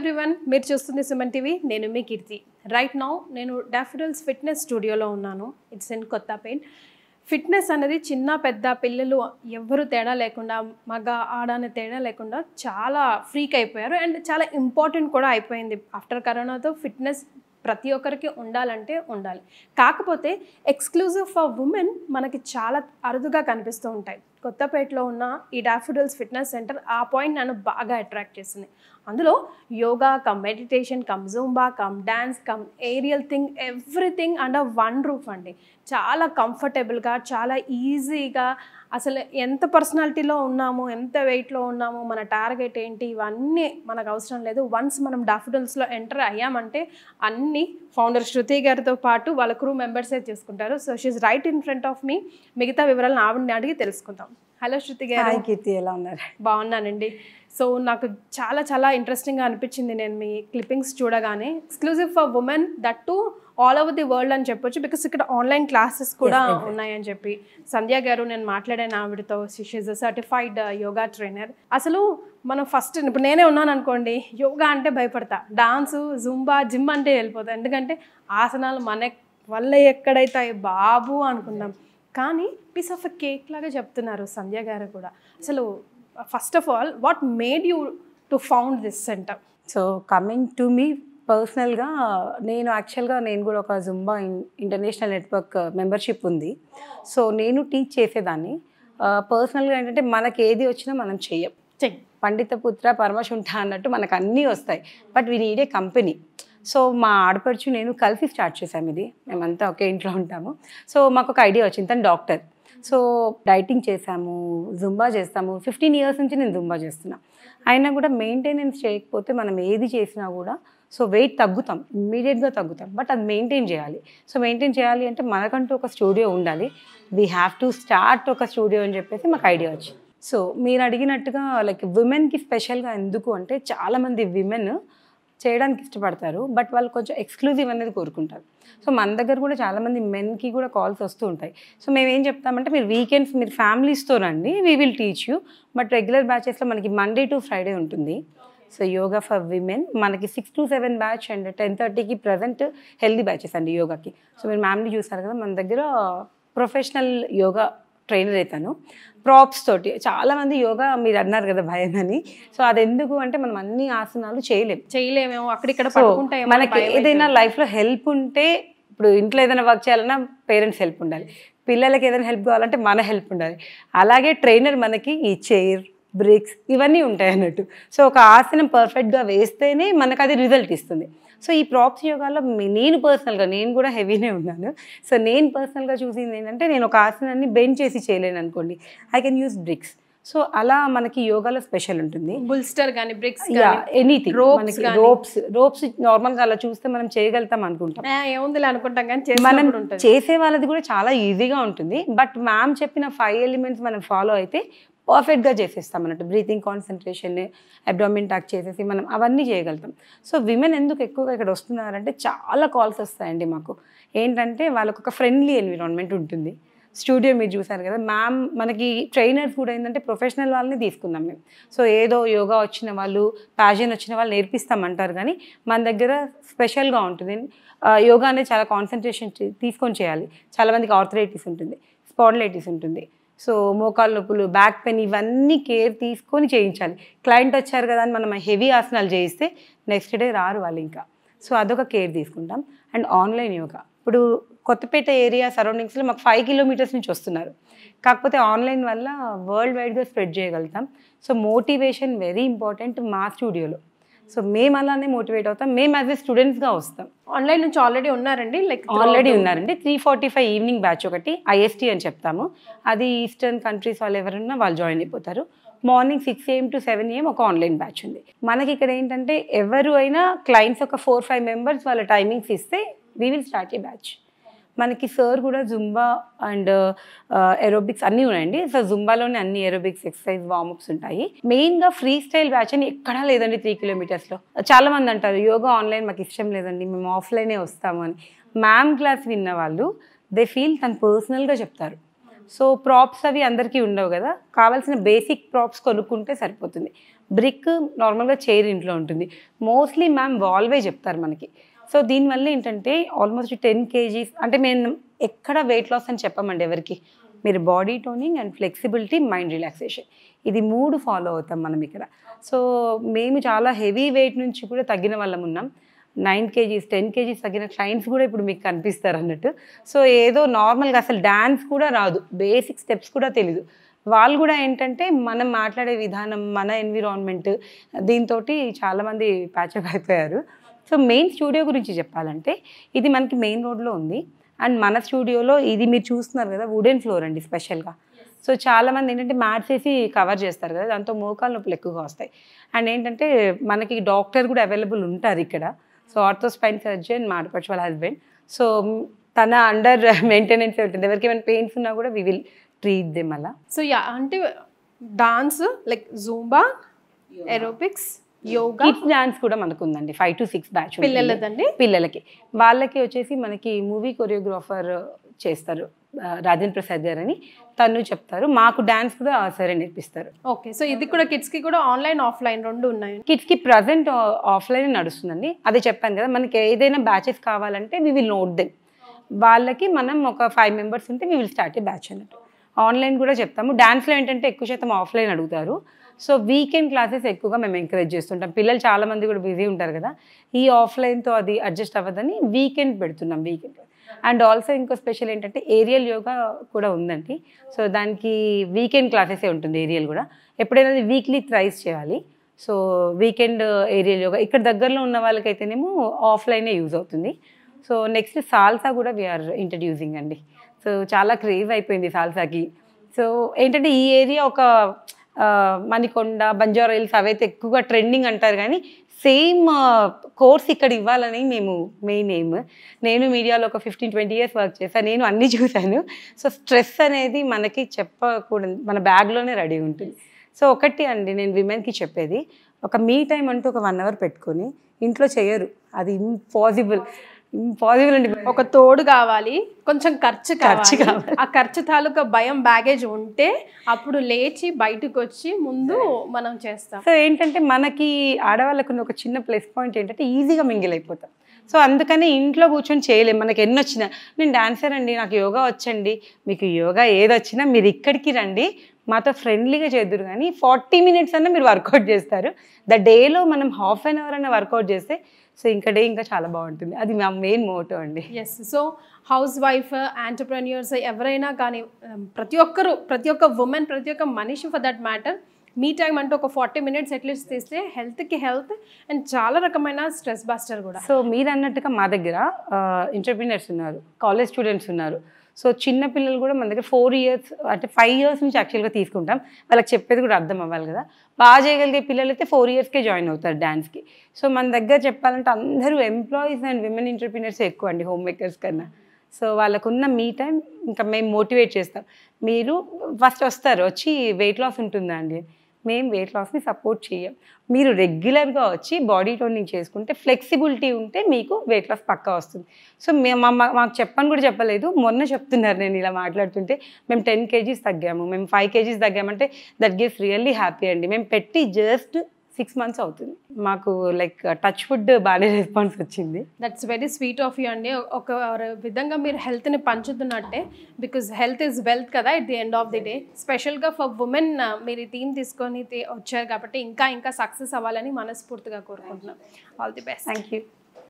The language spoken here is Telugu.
ఎవ్రీవన్, మీరు చూస్తుంది సుమన్ టీవీ. నేను మీ కీర్తి. రైట్ నౌ నేను డాఫోడిల్స్ ఫిట్నెస్ స్టూడియోలో ఉన్నాను. It's in Kothapet. ఫిట్నెస్ అనేది చిన్న పెద్ద పిల్లలు ఎవ్వరు తేడా లేకుండా, మగ ఆడ అనే తేడా లేకుండా చాలా ఫ్రీక్ అయిపోయారు. అండ్ చాలా ఇంపార్టెంట్ కూడా అయిపోయింది. ఆఫ్టర్ కరోనాతో ఫిట్నెస్ ప్రతి ఒక్కరికి ఉండాలంటే ఉండాలి. కాకపోతే ఎక్స్క్లూజివ్ ఫర్ ఉమెన్ మనకి చాలా అరుదుగా కనిపిస్తూ ఉంటాయి. కొత్తపేటలో ఉన్న ఈ డాఫోడిల్స్ ఫిట్నెస్ సెంటర్ ఆ పాయింట్ నన్ను బాగా అట్రాక్ట్ చేసింది. అందులో yoga cum meditation cum Zumba cum dance cum aerial thing everything under one roof అండి. చాలా కంఫర్టబుల్గా, చాలా ఈజీగా, అసలు ఎంత పర్సనాలిటీలో ఉన్నాము, ఎంత వెయిట్లో ఉన్నాము, మన టార్గెట్ ఏంటి, ఇవన్నీ మనకు అవసరం లేదు. వన్స్ మనం డాఫోడిల్స్లో ఎంటర్ అయ్యామంటే అన్నీ ఫౌండర్ శృతి గారితో పాటు వాళ్ళ క్రూ మెంబర్సే చేసుకుంటారు. So she right in front of me. మిగతా వివరాలను ఆవిడని అడిగి తెలుసుకుందాం. హలో శృతి గారు. హాయ్ కీర్తి, ఎలా ఉన్నారు? బాగున్నానండి. సో నాకు చాలా చాలా ఇంట్రెస్టింగ్గా అనిపించింది నేను మీ క్లిప్పింగ్స్ చూడగానే. Exclusive for women, that to all over the world అని చెప్పొచ్చు. బికాస్ ఇక్కడ ఆన్లైన్ క్లాసెస్ కూడా ఉన్నాయని చెప్పి సంధ్య గారు, నేను మాట్లాడాను ఆవిడతో. She is a certified yoga trainer. అసలు మనం ఫస్ట్ ఇప్పుడు నేనే ఉన్నాను అనుకోండి, యోగా అంటే భయపడతా, డాన్సు జుంబా జిమ్ అంటే వెళ్ళిపోతా. ఎందుకంటే ఆసనాలు మన వల్ల ఎక్కడైతాయి బాబు అనుకుందాం. కానీ పీస్ ఆఫ్ ఎ కేక్ లాగా చెప్తున్నారు సంధ్య గారు కూడా. అసలు first of all, what made you to found this centre? So coming to me పర్సనల్గా, నేను కూడా ఒక జుంబా ఇంటర్నేషనల్ నెట్వర్క్ మెంబర్షిప్ ఉంది. సో నేను టీచ్ చేసేదాన్ని. పర్సనల్గా ఏంటంటే మనకి ఏది వచ్చినా మనం చెయ్యం. పండిత పుత్ర పరమశుంఠ అన్నట్టు మనకు అన్నీ వస్తాయి. But we need a company. So మా ఆడపడుచు నేను కలిసి స్టార్ట్ చేసాము ఇది. మేమంతా ఒకే ఇంట్లో ఉంటాము. సో మాకు ఒక ఐడియా వచ్చింది. తను డాక్టర్. సో డైటింగ్ చేసాము, జుంబా చేస్తాము. 15 years నుంచి నేను జుంబా చేస్తున్నా. అయినా కూడా మెయింటెనెన్స్ చేయకపోతే మనం ఏది చేసినా కూడా సో వెయిట్ తగ్గుతాం, ఇమ్మీడియట్గా తగ్గుతాం. బట్ అది మెయింటైన్ చేయాలి. సో మెయింటైన్ చేయాలి అంటే మనకంటూ ఒక స్టూడియో ఉండాలి. వీ హ్యావ్ టు స్టార్ట్ ఒక స్టూడియో అని చెప్పేసి మాకు ఐడియా వచ్చింది. సో మీరు అడిగినట్టుగా లైక్ విమెన్కి స్పెషల్గా ఎందుకు అంటే, చాలామంది విమెన్ చేయడానికి ఇష్టపడతారు, బట్ వాళ్ళు కొంచెం ఎక్స్క్లూజివ్ అనేది కోరుకుంటారు. సో మన దగ్గర కూడా చాలామంది మెన్కి కూడా కాల్స్ వస్తూ ఉంటాయి. సో మేము ఏం చెప్తామంటే, మీరు వీకెండ్స్ మీరు ఫ్యామిలీస్తో రండి, we will teach you. But regular బ్యాచెస్లో మనకి Monday to Friday ఉంటుంది. సో యోగా ఫర్ విమెన్ మనకి 6 to 7 బ్యాచ్ అండ్ 10:30కి ప్రజెంట్ హెల్దీ బ్యాచెస్ అండి యోగాకి. సో మీరు మ్యామ్ని చూసారు కదా, మన దగ్గర ప్రొఫెషనల్ యోగా ట్రైనర్ అవుతాను. ప్రాప్స్ తోటి చాలామంది యోగా మీరు అన్నారు కదా భయం అని. సో అది ఎందుకు అంటే, మనం అన్ని ఆసనాలు చేయలేమేమో అక్కడిక్కడ. మనకి ఏదైనా లైఫ్లో హెల్ప్ ఉంటే, ఇప్పుడు ఇంట్లో ఏదైనా వర్క్ చేయాలన్నా పేరెంట్స్ హెల్ప్ ఉండాలి, పిల్లలకి ఏదైనా హెల్ప్ కావాలంటే మన హెల్ప్ ఉండాలి. అలాగే ట్రైనర్ మనకి ఈ చైర్, బ్రిక్స్ ఇవన్నీ ఉంటాయి అన్నట్టు. సో ఒక ఆసనం పర్ఫెక్ట్గా వేస్తేనే మనకు అది రిజల్ట్ ఇస్తుంది. సో ఈ ప్రాప్స్ యోగాలో నేను కూడా హెవీనే ఉన్నాను. సో నేను పర్సనల్గా చూసింది ఏంటంటే, నేను ఒక ఆసనాన్ని బెండ్ చేసి చేయలేను అనుకోండి, I can use bricks. So అలా మనకి యోగాలో స్పెషల్ ఉంటుంది. బుల్స్టర్ కానీ బ్రిక్స్ ఎనీథింగ్. రోప్స్ నార్మల్గా అలా చూస్తే మనం చేయగలుగుతాం అనుకుంటాం, ఏముంది అనుకుంటాం, కానీ మనం చేసే వాళ్ళది కూడా చాలా ఈజీగా ఉంటుంది. బట్ మ్యామ్ చెప్పిన 5 elements మనం ఫాలో అయితే పర్ఫెక్ట్గా చేసేస్తాం అన్నట్టు. బ్రీతింగ్ కాన్సన్ట్రేషన్, అబ్డామిన్ టచ్ చేసేసి మనం అవన్నీ చేయగలుగుతాం. సో విమెన్ ఎందుకు ఎక్కువగా ఇక్కడ వస్తున్నారంటే, చాలా కాల్స్ వస్తాయండి మాకు. ఏంటంటే వాళ్ళకు ఒక ఫ్రెండ్లీ ఎన్విరాన్మెంట్ ఉంటుంది. స్టూడియో మీరు చూసారు కదా మ్యామ్, మనకి ట్రైనర్స్ కూడా ఏంటంటే ప్రొఫెషనల్ వాళ్ళని తీసుకున్నాం మేము. సో ఏదో యోగా వచ్చిన వాళ్ళు, ప్యాషన్ వచ్చిన వాళ్ళు నేర్పిస్తామంటారు, కానీ మన దగ్గర స్పెషల్గా ఉంటుంది. యోగా అనేది చాలా కాన్సన్ట్రేషన్ తీసుకొని చేయాలి. చాలామందికి ఆర్థరైటిస్ ఉంటుంది, స్పాండిలైటిస్ ఉంటుంది. సో మోకాళ్ళ నొప్పులు, బ్యాక్ పెయిన్, ఇవన్నీ కేర్ తీసుకొని చేయించాలి. క్లయింట్ వచ్చారు కదా అని మనం హెవీ ఆసనాలు చేయిస్తే నెక్స్ట్ డే రారు వాళ్ళు ఇంకా. సో అదొక కేర్ తీసుకుంటాం. అండ్ ఆన్లైన్ యోగా, ఇప్పుడు కొత్తపేట ఏరియా సరౌండింగ్స్లో మాకు 5 kilometers నుంచి వస్తున్నారు. కాకపోతే ఆన్లైన్ వల్ల వరల్డ్ వైడ్గా స్ప్రెడ్ చేయగలుగుతాం. సో మోటివేషన్ వెరీ ఇంపార్టెంట్ మా స్టూడియోలో. సో మేము అలానే మోటివేట్ అవుతాం. మేము యాజ్ ఏ స్టూడెంట్స్గా వస్తాం. ఆన్లైన్ నుంచి ఆల్రెడీ ఉన్నారండి? ఆల్రెడీ ఉన్నారండి. 3:45 ఈవినింగ్ బ్యాచ్ ఒకటి, IST అని చెప్తాము. అది ఈస్టర్న్ కంట్రీస్ వాళ్ళు ఎవరున్నా వాళ్ళు జాయిన్ అయిపోతారు. మార్నింగ్ 6 AM to 7 AM ఒక ఆన్లైన్ బ్యాచ్ ఉంది. మనకి ఇక్కడ ఏంటంటే, ఎవరు అయినా క్లయింట్స్ ఒక 4-5 members వాళ్ళ టైమింగ్స్ ఇస్తే we will start a batch. మనకి సార్ కూడా జుంబా అండ్ ఏరోబిక్స్ అన్నీ ఉన్నాయండి. సో జుంబాలోనే అన్ని ఏరోబిక్స్, ఎక్సర్సైజ్, వార్మప్స్ ఉంటాయి. మెయిన్గా ఫ్రీ స్టైల్ బ్యాచ్ అని ఎక్కడా లేదండి 3 kilometersలో. చాలామంది అంటారు యోగా ఆన్లైన్ మాకు ఇష్టం లేదండి, మేము ఆఫ్లైనే వస్తాము అని. మ్యామ్ క్లాస్ విన్న వాళ్ళు దే ఫీల్ తను పర్సనల్గా చెప్తారు. సో ప్రాప్స్ అవి అందరికీ ఉండవు కదా, కావాల్సిన బేసిక్ ప్రాప్స్ కొనుక్కుంటే సరిపోతుంది. బ్రిక్ నార్మల్గా చైర్ ఇంట్లో ఉంటుంది, మోస్ట్లీ మ్యామ్ వాల్వే చెప్తారు మనకి. సో దీనివల్ల ఏంటంటే ఆల్మోస్ట్ 10 kgs, అంటే మేము ఎక్కడ వెయిట్ లాస్ అని చెప్పమండి ఎవరికి. మీరు body toning and flexibility, mind relaxation, ఇది 3 ఫాలో అవుతాం మనం ఇక్కడ. సో మేము చాలా హెవీ వెయిట్ నుంచి కూడా తగ్గిన వాళ్ళం ఉన్నాం. 9 kgs 10 kgs తగ్గిన క్లయింట్స్ కూడా ఇప్పుడు మీకు కనిపిస్తారు అన్నట్టు. సో ఏదో నార్మల్గా అసలు డ్యాన్స్ కూడా రాదు, బేసిక్ స్టెప్స్ కూడా తెలీదు, వాళ్ళు కూడా ఏంటంటే మనం మాట్లాడే విధానం, మన ఎన్విరాన్మెంట్, దీంతో చాలామంది ప్యాచప్ అయిపోయారు. సో మెయిన్ స్టూడియో గురించి చెప్పాలంటే ఇది మనకి మెయిన్ రోడ్లో ఉంది. అండ్ మన స్టూడియోలో ఇది మీరు చూస్తున్నారు కదా, వుడెన్ ఫ్లోర్ అండి స్పెషల్గా. సో చాలామంది ఏంటంటే మ్యాట్స్ వేసి కవర్ చేస్తారు కదా, దాంతో మోకాలు నొప్పులు ఎక్కువగా వస్తాయి. అండ్ ఏంటంటే మనకి డాక్టర్ కూడా అవైలబుల్ ఉంటారు ఇక్కడ. సో ఆర్థో స్పైన్ సర్జన్, మా ఆడపడుచు వాళ్ళ హస్బెండ్. సో తన అండర్ మెయింటెనెన్స్ ఉంటుంది, ఎవరికి ఏమైనా పెయిన్స్ ఉన్నా కూడా వి విల్ ట్రీట్ దెమ్ అలా. సో అంటే dance like Zumba, aerobics, yoga, kids dance కూడా మనకు ఉందండి. 5 to 6 బ్యాచ్ పిల్లలదండి. పిల్లలకి వాళ్ళకి వచ్చేసి మనకి మూవీ కొరియోగ్రాఫర్ చేస్తారు, రాజేంద్ర ప్రసాద్ గారు అని, తను చెప్తారు. మాకు డాన్స్ కూడా సరే నేర్పిస్తారు. ఓకే, సో ఇది కూడా కిడ్స్కి కూడా ఆన్లైన్ ఆఫ్లైన్ రెండు ఉన్నాయి. కిడ్స్కి ప్రజెంట్ ఆఫ్లైన్ నడుస్తుందండి, అదే చెప్పాను కదా. మనకి ఏదైనా బ్యాచెస్ కావాలంటే వి విల్ నోట్ దెమ్. వాళ్ళకి మనం ఒక 5 members ఉంటే we will start a batch అన్నట్టు. ఆన్లైన్ కూడా చెప్తాము. డాన్స్లో ఏంటంటే ఎక్కువ శాతం ఆఫ్లైన్ అడుగుతారు. సో వీకెండ్ క్లాసెస్ ఎక్కువగా మేము ఎంకరేజ్ చేస్తుంటాం. పిల్లలు చాలామంది కూడా బిజీ ఉంటారు కదా, ఈ ఆఫ్లైన్తో అది అడ్జస్ట్ అవ్వదని వీకెండ్ పెడుతున్నాం. వీకెండ్ అండ్ ఆల్సో ఇంకో స్పెషల్ ఏంటంటే ఏరియల్ యోగా కూడా ఉందండి. సో దానికి వీకెండ్ క్లాసెసే ఉంటుంది. ఏరియల్ కూడా ఎప్పుడైనా వీక్లీ థ్రైస్ చేయాలి. సో వీకెండ్ ఏరియల్ యోగా ఇక్కడ దగ్గరలో ఉన్న వాళ్ళకైతేనేమో ఆఫ్లైనే యూజ్ అవుతుంది. సో నెక్స్ట్ సాల్సా కూడా వీఆర్ ఇంట్రడ్యూసింగ్ అండి. సో చాలా క్రేజ్ అయిపోయింది సాల్సాకి. సో ఏంటంటే ఈ ఏరియా ఒక మణికొండ, బంజారా హిల్స్ అవైతే ఎక్కువగా ట్రెండింగ్ అంటారు, కానీ సేమ్ కోర్స్ ఇక్కడ ఇవ్వాలని మేము మెయిన్ ఎయిమ్. నేను మీడియాలో ఒక 15-20 years వర్క్ చేశాను, నేను అన్నీ చూశాను. సో స్ట్రెస్ అనేది మనకి చెప్పకూడదు, మన బ్యాగ్లోనే రెడీ ఉంటుంది. సో ఒకటి అండి నేను విమెన్కి చెప్పేది, ఒక మీ టైం అంటూ ఒక 1 hour పెట్టుకొని ఇంట్లో చేయరు, అది ఇంపాసిబుల్ అండి. ఒక తోడు కావాలి, కొంచెం ఖర్చు కావాలి. ఆ ఖర్చు తాలూకా భయం, బ్యాగేజ్ ఉంటే అప్పుడు లేచి బయటకు వచ్చి ముందు మనం చేస్తాం. సో ఏంటంటే మనకి ఆడవాళ్ళకు ఒక చిన్న ప్లస్ పాయింట్ ఏంటంటే ఈజీగా మింగిల్ అయిపోతాం. సో అందుకని ఇంట్లో కూర్చొని చేయలేం. మనకి ఎన్ని వచ్చినా, నేను డాన్సర్ అండి, నాకు యోగా వచ్చండి, మీకు యోగా ఏది వచ్చినా మీరు ఇక్కడికి రండి, మాతో ఫ్రెండ్లీగా చేద్దరు, కానీ 40 minutes అన్నా మీరు వర్కౌట్ చేస్తారు. డేలో మనం half an hour అన్న వర్కౌట్ చేస్తే సో ఇంకా డే ఇంకా చాలా బాగుంటుంది. అది మా మెయిన్ మోటో అండి. Yes, so housewife, entrepreneurs ఎవరైనా కానీ ప్రతి ఒక్క ఉమెన్, ప్రతి ఒక్క మనిషి ఫర్ దట్ మ్యాటర్ మీ టైం అంటూ ఒక 40 minutes అట్లీస్ట్ తీస్తే హెల్త్కి హెల్త్ అండ్ చాలా రకమైన స్ట్రెస్ బస్టర్ కూడా. సో మీరు అన్నట్టుగా మా దగ్గర ఎంటర్ప్రెన్యూర్స్ ఉన్నారు, కాలేజ్ స్టూడెంట్స్ ఉన్నారు. సో చిన్న పిల్లలు కూడా మన దగ్గర 4 years అంటే 5 years నుంచి యాక్చువల్గా తీసుకుంటాం. వాళ్ళకి చెప్పేది కూడా అర్థం అవ్వాలి కదా. బాగా చేయగలిగే పిల్లలు అయితే 4 yearsకే జాయిన్ అవుతారు డాన్స్కి. సో మన దగ్గర చెప్పాలంటే అందరూ ఎంప్లాయీస్ అండ్ విమెన్ ఎంటర్ప్రెన్యూర్స్ ఎక్కువ అండి, హోమ్ మేకర్స్ కన్నా. సో వాళ్ళకున్న మీ టైం ఇంకా మేము మోటివేట్ చేస్తాం. మీరు ఫస్ట్ వస్తారు, వచ్చి వెయిట్ లాస్ ఉంటుందా అండి, మేము వెయిట్ లాస్ని సపోర్ట్ చేయం. మీరు రెగ్యులర్గా వచ్చి బాడీ టోనింగ్ చేసుకుంటే, ఫ్లెక్సిబిలిటీ ఉంటే మీకు వెయిట్ లాస్ పక్కా వస్తుంది. సో మాకు చెప్పని కూడా చెప్పలేదు, మొన్న చెప్తున్నారు నేను ఇలా మాట్లాడుతుంటే, మేము 10 kgs తగ్గాము, మేము 5 kgs తగ్గామంటే దట్ గివ్స్ రియల్లీ హ్యాపీ అండి. మేము పెట్టి జస్ట్ 6 months అవుతుంది. మాకు లైక్ టచ్ ఫుడ్ బాగానే రెస్పాన్స్ వచ్చింది. That's very sweet of you అండి. ఒక విధంగా మీరు హెల్త్ని పంచుతున్నట్టే, బికాజ్ హెల్త్ ఈజ్ వెల్త్ కదా at the end of the day. స్పెషల్గా ఫర్ ఉమెన్ మీరు ఈ థీమ్ తీసుకొని వచ్చారు కాబట్టి ఇంకా సక్సెస్ అవ్వాలని మనస్ఫూర్తిగా కోరుకుంటున్నాం. All the best. Thank you.